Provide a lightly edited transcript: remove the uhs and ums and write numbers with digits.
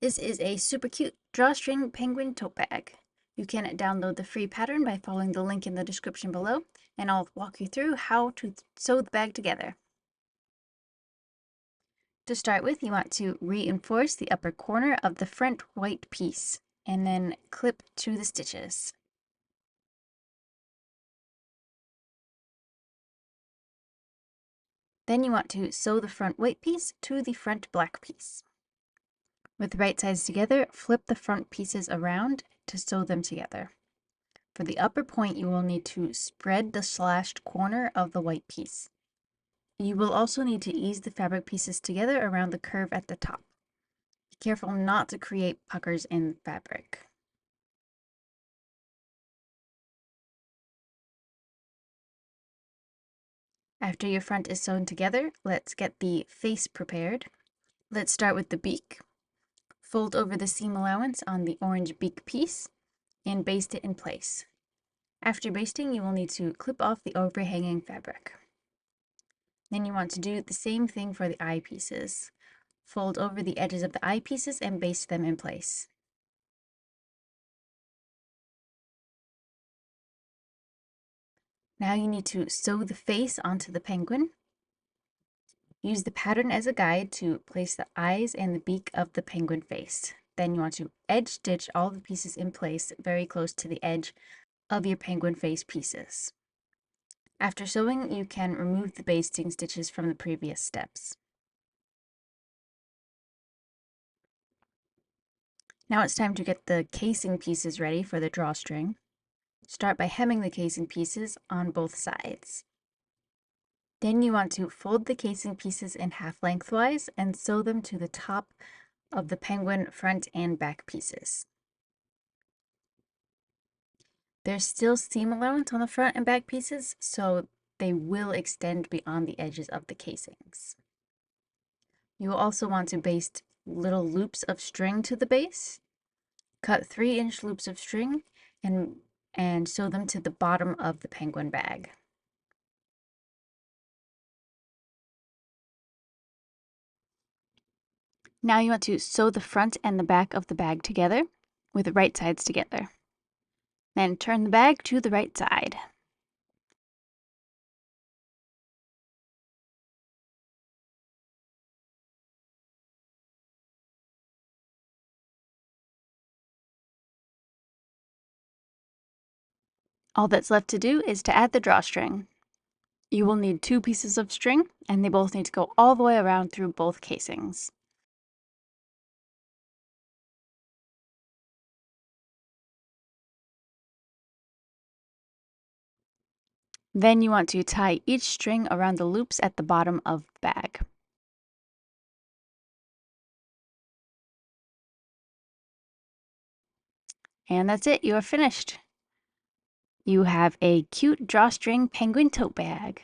This is a super cute drawstring penguin tote bag. You can download the free pattern by following the link in the description below, and I'll walk you through how to sew the bag together. To start with, you want to reinforce the upper corner of the front white piece, and then clip to the stitches. Then you want to sew the front white piece to the front black piece. With the right sides together, flip the front pieces around to sew them together. For the upper point, you will need to spread the slashed corner of the white piece. You will also need to ease the fabric pieces together around the curve at the top. Be careful not to create puckers in the fabric. After your front is sewn together, let's get the face prepared. Let's start with the beak. Fold over the seam allowance on the orange beak piece and baste it in place. After basting, you will need to clip off the overhanging fabric. Then you want to do the same thing for the eye pieces. Fold over the edges of the eye pieces and baste them in place. Now you need to sew the face onto the penguin. Use the pattern as a guide to place the eyes and the beak of the penguin face. Then you want to edge stitch all the pieces in place very close to the edge of your penguin face pieces. After sewing, you can remove the basting stitches from the previous steps. Now it's time to get the casing pieces ready for the drawstring. Start by hemming the casing pieces on both sides. Then you want to fold the casing pieces in half lengthwise and sew them to the top of the penguin front and back pieces. There's still seam allowance on the front and back pieces, so they will extend beyond the edges of the casings. You will also want to baste little loops of string to the base. Cut 3-inch loops of string and sew them to the bottom of the penguin bag. Now you want to sew the front and the back of the bag together with the right sides together. Then turn the bag to the right side. All that's left to do is to add the drawstring. You will need 2 pieces of string, and they both need to go all the way around through both casings. Then you want to tie each string around the loops at the bottom of the bag. And that's it, you are finished. You have a cute drawstring penguin tote bag.